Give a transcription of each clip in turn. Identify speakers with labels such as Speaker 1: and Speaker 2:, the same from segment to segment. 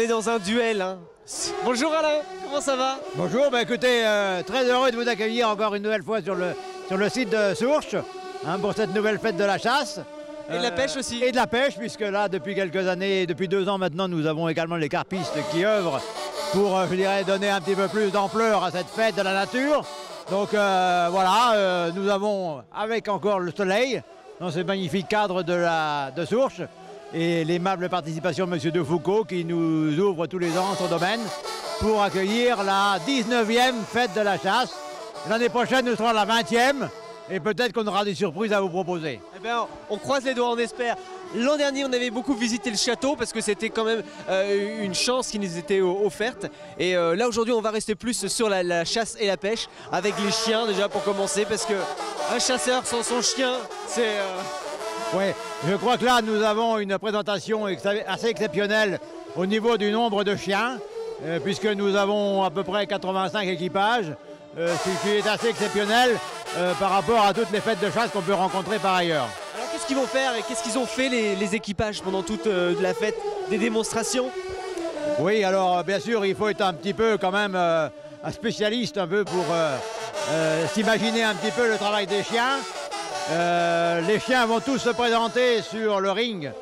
Speaker 1: est dans un duel. Hein. Bonjour Alain, comment ça va?
Speaker 2: Bonjour, écoutez, très heureux de vous accueillir encore une nouvelle fois sur le site de Sourches pour cette nouvelle fête de la chasse.
Speaker 1: Et de la pêche aussi.
Speaker 2: Et de la pêche, puisque là, depuis quelques années, depuis 2 ans maintenant, nous avons également les carpistes qui œuvrent pour, je dirais, donner un petit peu plus d'ampleur à cette fête de la nature. Donc voilà, nous avons, avec encore le soleil, dans ce magnifique cadre de Sourches, et l'aimable participation de M. Defoucault qui nous ouvre tous les ans son domaine pour accueillir la 19e fête de la chasse. L'année prochaine, nous serons à la 20e et peut-être qu'on aura des surprises à vous proposer.
Speaker 1: Eh bien, on croise les doigts, on espère. L'an dernier, on avait beaucoup visité le château parce que c'était quand même une chance qui nous était offerte. Et là, aujourd'hui, on va rester plus sur la chasse et la pêche avec les chiens déjà pour commencer parce qu'un chasseur sans son chien, c'est...
Speaker 2: Oui, je crois que là, nous avons une présentation assez exceptionnelle au niveau du nombre de chiens, puisque nous avons à peu près 85 équipages, ce qui est assez exceptionnel par rapport à toutes les fêtes de chasse qu'on peut rencontrer par ailleurs.
Speaker 1: Alors qu'est-ce qu'ils vont faire et qu'est-ce qu'ils ont fait les équipages pendant toute la fête? Des démonstrations?
Speaker 2: Oui, alors bien sûr, il faut être un petit peu quand même un spécialiste un peu pour s'imaginer un petit peu le travail des chiens. Les chiens vont tous se présenter sur le ring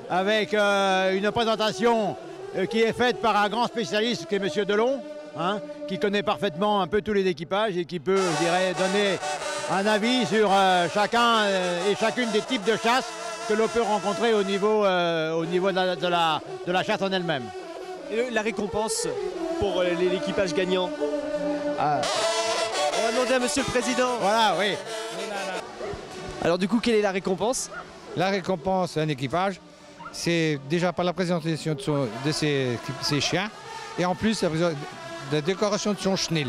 Speaker 2: avec une présentation qui est faite par un grand spécialiste qui est M. Delon, qui connaît parfaitement un peu tous les équipages et qui peut, je dirais, donner un avis sur chacun et chacune des types de chasse que l'on peut rencontrer au niveau de la chasse en elle-même.
Speaker 1: Et la récompense pour l'équipage gagnant? On va demander à Monsieur le Président.
Speaker 2: Voilà, oui.
Speaker 1: Alors du coup, quelle est la récompense?
Speaker 3: La récompense à un équipage, c'est déjà par la présentation de ses chiens et en plus la décoration de son chenil.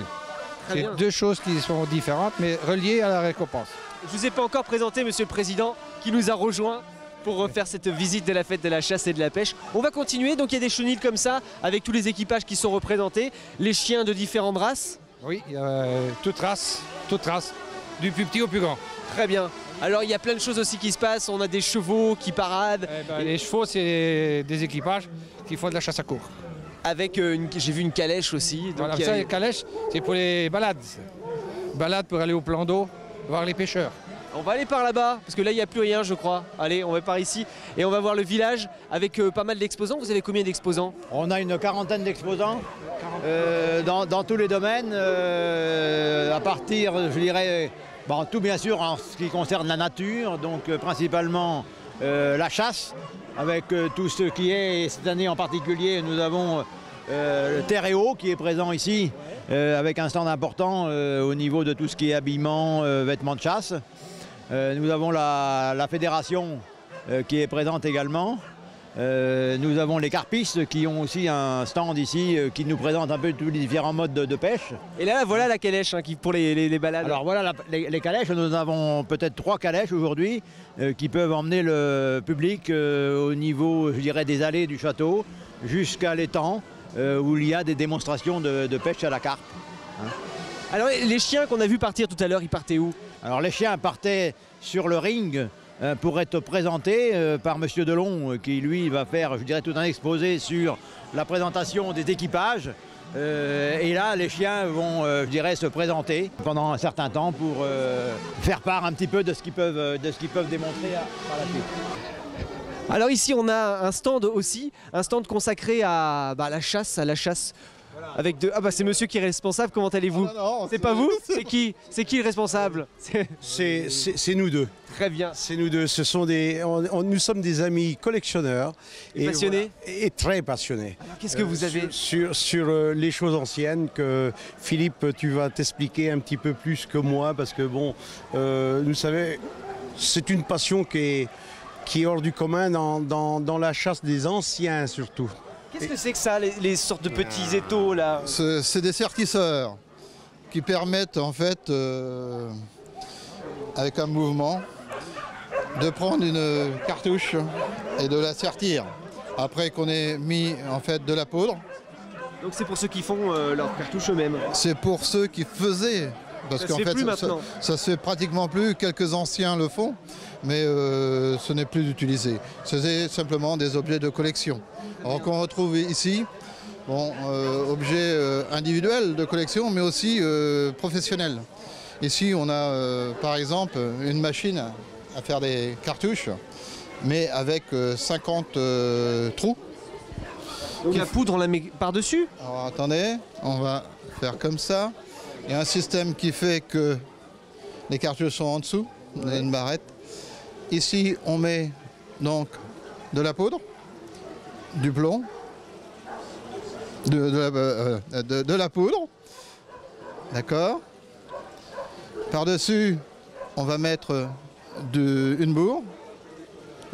Speaker 3: C'est 2 choses qui sont différentes mais reliées à la récompense.
Speaker 1: Je ne vous ai pas encore présenté Monsieur le Président qui nous a rejoint pour faire cette visite de la fête de la chasse et de la pêche. On va continuer, donc il y a des chenils comme ça avec tous les équipages qui sont représentés, les chiens de différentes races.
Speaker 3: Oui, toute race, du plus petit au plus grand.
Speaker 1: Très bien. Alors il y a plein de choses aussi qui se passent, on a des chevaux qui paradent.
Speaker 3: Les chevaux, c'est des équipages qui font de la chasse à courre.
Speaker 1: Avec, j'ai vu une calèche aussi. Donc
Speaker 3: voilà, ça, les calèches, c'est pour les balades. Balades pour aller au plan d'eau, voir les pêcheurs.
Speaker 1: On va aller par là-bas, parce que là il n'y a plus rien je crois. Allez, on va par ici et on va voir le village avec pas mal d'exposants. Vous avez combien d'exposants?
Speaker 2: On a une quarantaine d'exposants dans tous les domaines, à partir, je dirais, tout bien sûr en ce qui concerne la nature, donc principalement la chasse, avec tout ce qui est, et cette année en particulier, nous avons le Terre et Eau qui est présent ici, avec un stand important au niveau de tout ce qui est habillement, vêtements de chasse. Nous avons la fédération qui est présente également. Nous avons les carpistes qui ont aussi un stand ici qui nous présente un peu tous les différents modes de pêche.
Speaker 1: Et là, voilà la calèche pour les balades.
Speaker 2: Alors voilà les calèches, nous avons peut-être 3 calèches aujourd'hui qui peuvent emmener le public au niveau, je dirais, des allées du château jusqu'à l'étang où il y a des démonstrations de pêche à la carpe.
Speaker 1: Alors les chiens qu'on a vu partir tout à l'heure, ils partaient où?
Speaker 2: Alors les chiens partaient sur le ring pour être présenté par M. Delon qui lui va faire, je dirais, tout un exposé sur la présentation des équipages. Et là, les chiens vont, je dirais, se présenter pendant un certain temps pour faire part un petit peu de ce qu'ils peuvent démontrer par la suite.
Speaker 1: Alors ici, on a un stand aussi, un stand consacré à la chasse, Voilà. Avec c'est monsieur qui est responsable, comment allez-vous? C'est pas vous? C'est qui le responsable?
Speaker 4: C'est nous deux.
Speaker 1: Très bien.
Speaker 4: C'est nous deux. Ce sont nous sommes des amis collectionneurs.
Speaker 1: Et passionnés?
Speaker 4: Voilà, et très passionnés.
Speaker 1: Alors qu'est-ce que vous avez?
Speaker 4: Sur les choses anciennes que Philippe, tu vas t'expliquer un petit peu plus que moi parce que bon, vous savez, c'est une passion qui est hors du commun dans la chasse des anciens surtout.
Speaker 1: Qu'est-ce que c'est que ça, les sortes de petits étaux là?
Speaker 5: C'est des sertisseurs qui permettent en fait, avec un mouvement, de prendre une cartouche et de la sertir. Après qu'on ait mis en fait de la poudre.
Speaker 1: Donc c'est pour ceux qui font leurs cartouches eux-mêmes?
Speaker 5: C'est pour ceux qui faisaient. Parce qu'en fait, ça se fait pratiquement plus, quelques anciens le font, mais ce n'est plus utilisé. C'est simplement des objets de collection. Alors qu'on retrouve ici Bon, objet individuel de collection, mais aussi professionnel. Ici, on a par exemple une machine à faire des cartouches, mais avec 50 trous.
Speaker 1: Donc la poudre, on la met par-dessus?
Speaker 5: Alors attendez, on va faire comme ça. Il y a un système qui fait que les cartouches sont en dessous, on a une barrette. Ici, on met donc de la poudre, du plomb, de la poudre, d'accord. Par-dessus, on va mettre une bourre.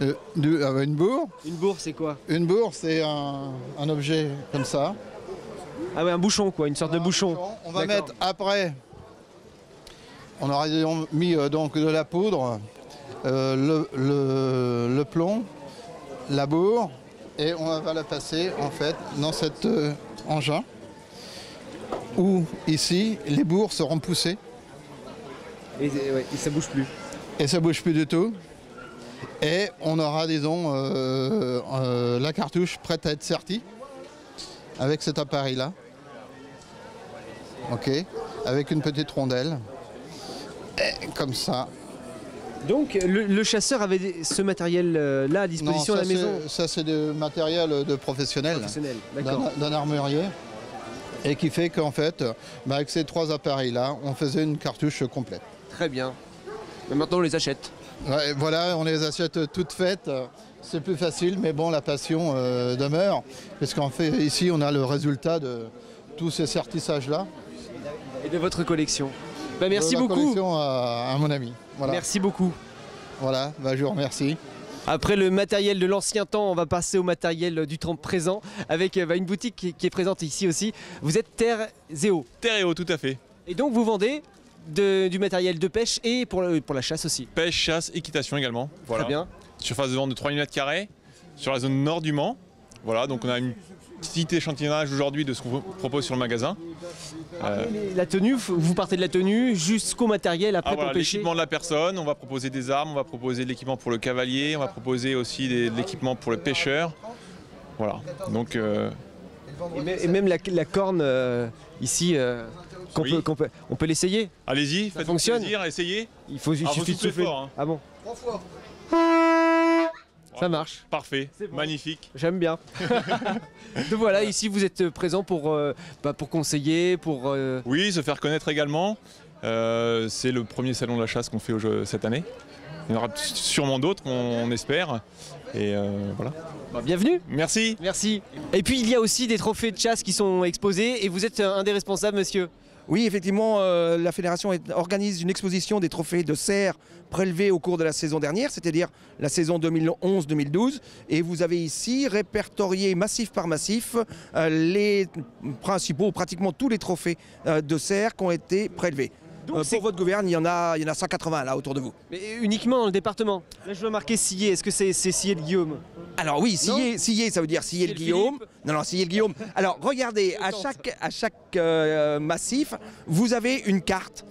Speaker 5: Une bourre.
Speaker 1: Une bourre, c'est quoi?
Speaker 5: Une bourre, c'est un objet comme ça.
Speaker 1: Ah ouais, un bouchon quoi, une sorte de bouchon.
Speaker 5: On va mettre après, on aura mis donc de la poudre, le plomb, la bourre, et on va la passer en fait dans cet engin où ici les bourres seront poussées.
Speaker 1: Et ça bouge plus.
Speaker 5: Et ça bouge plus du tout. Et on aura, disons, la cartouche prête à être sertie avec cet appareil-là. Ok, avec une petite rondelle. Et comme ça.
Speaker 1: Donc le chasseur avait ce matériel-là à disposition
Speaker 5: Non,
Speaker 1: à la maison?
Speaker 5: Ça c'est du matériel de professionnel,
Speaker 1: d'accord.
Speaker 5: d'un armurier. Et qui fait qu'en fait, avec ces 3 appareils-là, on faisait une cartouche complète.
Speaker 1: Très bien. Mais maintenant on les achète.
Speaker 5: Ouais, voilà, on les achète toutes faites. C'est plus facile, mais bon, la passion demeure. Parce qu'en fait, ici, on a le résultat de tous ces sertissages-là.
Speaker 1: Et de votre collection. Bah, merci
Speaker 5: de la
Speaker 1: beaucoup.
Speaker 5: collection à mon ami. Voilà.
Speaker 1: Merci beaucoup.
Speaker 5: Voilà, je vous remercie.
Speaker 1: Après le matériel de l'ancien temps, on va passer au matériel du temps présent avec une boutique qui est présente ici aussi. Vous êtes Terre Zéo.
Speaker 6: Terre et eau, tout à fait.
Speaker 1: Et donc vous vendez du matériel de pêche et pour la chasse aussi.
Speaker 6: Pêche, chasse, équitation également. Voilà.
Speaker 1: Très bien.
Speaker 6: Surface de vente de 3000 m² sur la zone nord du Mans. Voilà, donc on a une petit échantillonnage aujourd'hui de ce qu'on propose sur le magasin.
Speaker 1: La tenue, vous partez de la tenue jusqu'au matériel après
Speaker 6: Voilà,
Speaker 1: pour pêcher.
Speaker 6: l'équipement de la personne, on va proposer des armes, on va proposer de l'équipement pour le cavalier, on va proposer aussi de l'équipement pour le pêcheur. Voilà, donc...
Speaker 1: Et même la corne ici,
Speaker 6: Oui.
Speaker 1: on peut l'essayer.
Speaker 6: Allez-y, faites
Speaker 1: fonctionne.
Speaker 6: plaisir, essayez.
Speaker 1: Il
Speaker 6: Alors,
Speaker 1: suffit de
Speaker 6: vous soufflez
Speaker 1: souffler.
Speaker 6: fort, hein.
Speaker 1: Ah bon? Ça marche.
Speaker 6: Parfait,
Speaker 1: bon.
Speaker 6: magnifique.
Speaker 1: J'aime bien. Donc voilà, ici vous êtes présent pour conseiller, pour...
Speaker 6: Oui, se faire connaître également. C'est le premier salon de la chasse qu'on fait cette année. Il y en aura sûrement d'autres, on espère. Et voilà.
Speaker 1: Bienvenue.
Speaker 6: Merci.
Speaker 1: Merci. Et puis il y a aussi des trophées de chasse qui sont exposés et vous êtes un des responsables, monsieur.
Speaker 7: Oui, effectivement, la fédération organise une exposition des trophées de cerfs prélevés au cours de la saison dernière, c'est-à-dire la saison 2011-2012. Et vous avez ici répertorié massif par massif les principaux, pratiquement tous les trophées de cerfs qui ont été prélevés.
Speaker 1: Donc
Speaker 7: pour votre gouverne, il y en a 180 là autour de vous.
Speaker 1: Mais uniquement dans le département. Là je veux marquer Sillé, est-ce que c'est Sillé de Guillaume?
Speaker 7: Alors oui, Sillé, ça veut dire Sillé le Guillaume. Non, Sillé le Guillaume. Alors regardez, à chaque massif, vous avez une carte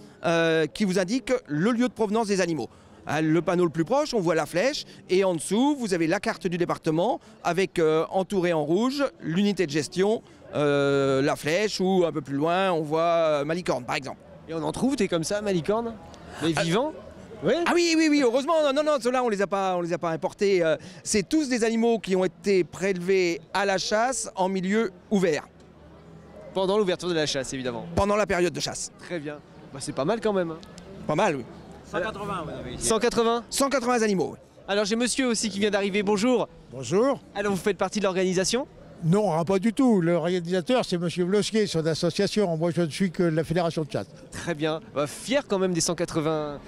Speaker 7: qui vous indique le lieu de provenance des animaux. Le panneau le plus proche, on voit la flèche, et en dessous, vous avez la carte du département avec entouré en rouge l'unité de gestion, la flèche, ou un peu plus loin, on voit Malicorne par exemple.
Speaker 1: Et on en trouve des comme ça, Malicorne? Les vivants? Oui.
Speaker 7: Ah oui, heureusement, non, ceux-là on les a pas importés. C'est tous des animaux qui ont été prélevés à la chasse en milieu ouvert.
Speaker 1: Pendant l'ouverture de la chasse, évidemment.
Speaker 7: Pendant la période de chasse.
Speaker 1: Très bien. C'est pas mal quand même. Hein.
Speaker 7: Pas mal, oui.
Speaker 1: 180, vous avez dit. 180?
Speaker 7: 180 animaux, oui.
Speaker 1: Alors j'ai monsieur aussi qui vient d'arriver, bonjour.
Speaker 8: Bonjour.
Speaker 1: Alors vous faites partie de l'organisation?
Speaker 8: Non, pas du tout. Le réalisateur, c'est M. Vlosquier, son association. Moi, je ne suis que la fédération de chasse.
Speaker 1: Très bien. Fier quand même des 180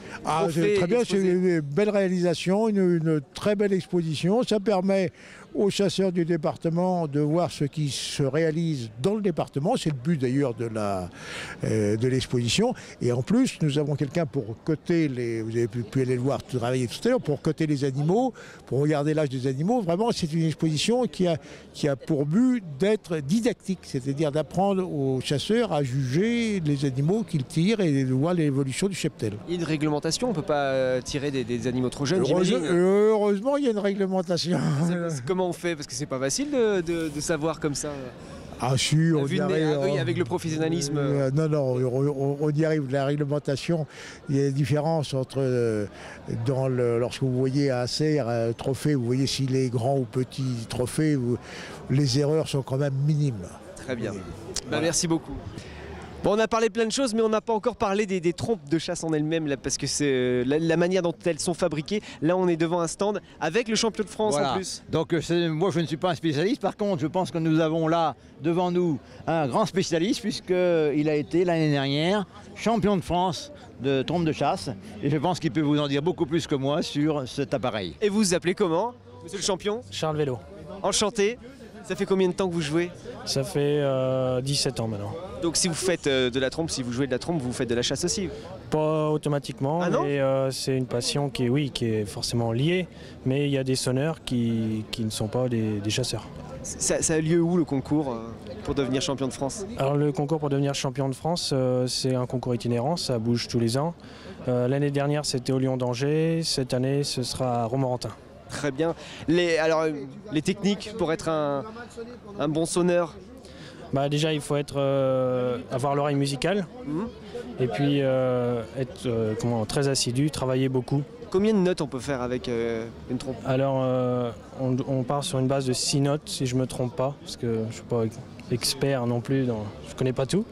Speaker 8: c'est très bien, c'est
Speaker 1: exposés.
Speaker 8: une belle réalisation, une très belle exposition. Ça permet aux chasseurs du département de voir ce qui se réalise dans le département. C'est le but d'ailleurs de l'exposition. Et en plus, nous avons quelqu'un pour coter vous avez pu aller le voir travailler tout à l'heure, pour coter les animaux, pour regarder l'âge des animaux. Vraiment, c'est une exposition qui a pour but d'être didactique, c'est-à-dire d'apprendre aux chasseurs à juger les animaux qu'ils tirent et de voir l'évolution du cheptel.
Speaker 1: Il y a une réglementation, on ne peut pas tirer des animaux trop jeunes, j'imagine.
Speaker 8: Heureusement, il y a une réglementation.
Speaker 1: Comment on fait? Parce que c'est pas facile de savoir comme ça.
Speaker 8: Ah si, on y arrive.
Speaker 1: Oui, avec le professionnalisme.
Speaker 8: Non, on y arrive. La réglementation, il y a une différence entre lorsque vous voyez un cerf, un trophée, vous voyez s'il est grand ou petit trophée, les erreurs sont quand même minimes.
Speaker 1: Très bien. Bah, merci beaucoup. Bon, on a parlé plein de choses, mais on n'a pas encore parlé des trompes de chasse en elles-mêmes, parce que c'est la manière dont elles sont fabriquées. Là, on est devant un stand avec le champion de France en plus.
Speaker 2: Donc moi, je ne suis pas un spécialiste. Par contre, je pense que nous avons là, devant nous, un grand spécialiste, puisqu'il a été l'année dernière champion de France de trompe de chasse. Et je pense qu'il peut vous en dire beaucoup plus que moi sur cet appareil.
Speaker 1: Et vous vous appelez comment, monsieur le champion?
Speaker 9: Charles Vélo.
Speaker 1: Enchanté. Ça fait combien de temps que vous jouez?
Speaker 9: Ça fait 17 ans maintenant.
Speaker 1: Donc si vous faites de la trompe, si vous jouez de la trompe, vous faites de la chasse aussi?
Speaker 9: Pas automatiquement, mais c'est une passion qui est forcément liée, mais il y a des sonneurs qui ne sont pas des chasseurs.
Speaker 1: Ça a lieu où le concours pour devenir champion de France?
Speaker 9: Alors le concours pour devenir champion de France, c'est un concours itinérant, ça bouge tous les ans. L'année dernière c'était au Lion d'Angers, cette année ce sera à Romorantin.
Speaker 1: Très bien. Les techniques pour être un bon sonneur?
Speaker 9: Déjà il faut avoir l'oreille musicale et puis être très assidu, travailler beaucoup.
Speaker 1: Combien de notes on peut faire avec une trompe?
Speaker 9: Alors on part sur une base de 6 notes si je ne me trompe pas, parce que je ne suis pas expert non plus, je ne connais pas tout.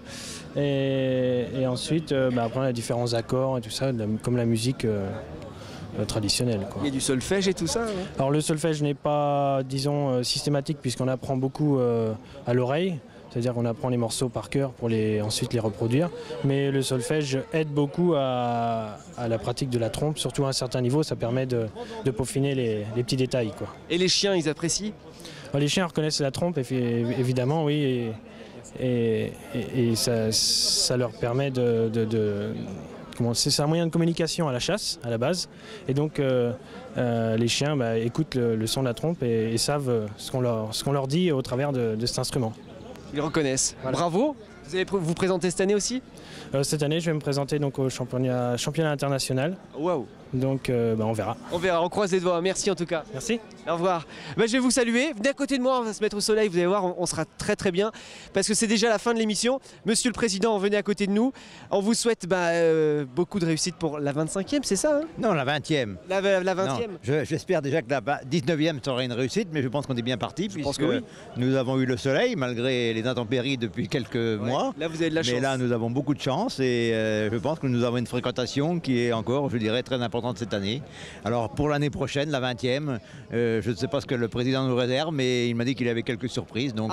Speaker 9: Et ensuite après on a différents accords et tout ça, comme la musique traditionnelle.
Speaker 1: Il y a du solfège et tout ça?
Speaker 9: Alors le solfège n'est pas, disons, systématique, puisqu'on apprend beaucoup à l'oreille. C'est-à-dire qu'on apprend les morceaux par cœur pour ensuite les reproduire. Mais le solfège aide beaucoup à la pratique de la trompe, surtout à un certain niveau, ça permet de peaufiner les petits détails, quoi.
Speaker 1: Et les chiens, ils apprécient?
Speaker 9: Les chiens reconnaissent la trompe, évidemment, oui. Et ça leur permet c'est un moyen de communication à la chasse, à la base. Et donc les chiens écoutent le son de la trompe et savent ce qu'on leur dit au travers de cet instrument.
Speaker 1: Ils reconnaissent. Voilà. Bravo. Vous allez vous présenter cette année aussi?
Speaker 9: Cette année, je vais me présenter donc au championnat international.
Speaker 1: Waouh.
Speaker 9: Donc on verra.
Speaker 1: On verra, on croise les doigts. Merci en tout cas.
Speaker 9: Merci.
Speaker 1: Au revoir. Je vais vous saluer. Venez à côté de moi, on va se mettre au soleil, vous allez voir, on sera très très bien. Parce que c'est déjà la fin de l'émission. Monsieur le Président, venez à côté de nous. On vous souhaite beaucoup de réussite pour la 25e, c'est ça
Speaker 2: Non, la 20e.
Speaker 1: La 20e.
Speaker 2: J'espère déjà que la 19e sera une réussite, mais je pense qu'on est bien parti, puisque nous avons eu le soleil, malgré les intempéries depuis quelques mois.
Speaker 1: Là, vous avez de la chance.
Speaker 2: Mais là, nous avons beaucoup de chance et je pense que nous avons une fréquentation qui est encore, je dirais, très importante cette année. Alors, pour l'année prochaine, la 20e, je ne sais pas ce que le président nous réserve, mais il m'a dit qu'il avait quelques surprises, donc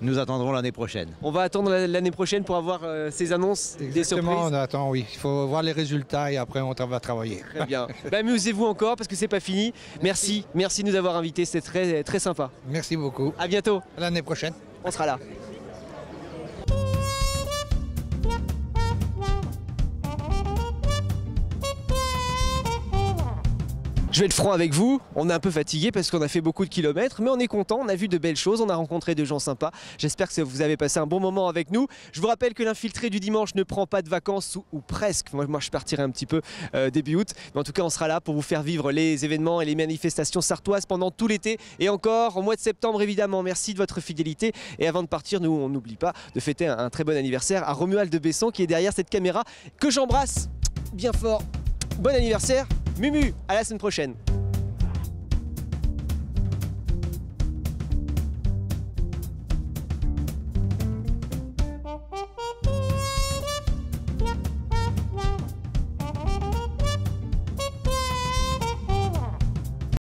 Speaker 2: nous attendrez l'année prochaine.
Speaker 1: On va attendre l'année prochaine pour avoir ces annonces, des surprises.
Speaker 3: On attend, oui. Il faut voir les résultats et après on va travailler.
Speaker 1: Très bien. Amusez-vous encore parce que c'est pas fini. Merci de nous avoir invités, c'était très, très sympa.
Speaker 3: Merci beaucoup.
Speaker 1: À bientôt.
Speaker 3: À l'année prochaine.
Speaker 1: On sera là. Je vais être franc avec vous, on est un peu fatigué parce qu'on a fait beaucoup de kilomètres, mais on est content, on a vu de belles choses, on a rencontré de gens sympas. J'espère que vous avez passé un bon moment avec nous. Je vous rappelle que l'infiltré du dimanche ne prend pas de vacances ou presque. Moi je partirai un petit peu début août, mais en tout cas on sera là pour vous faire vivre les événements et les manifestations sartoises pendant tout l'été et encore au mois de septembre évidemment. Merci de votre fidélité et avant de partir, nous on n'oublie pas de fêter un très bon anniversaire à Romuald de Besson qui est derrière cette caméra que j'embrasse bien fort. Bon anniversaire Mumu, à la semaine prochaine.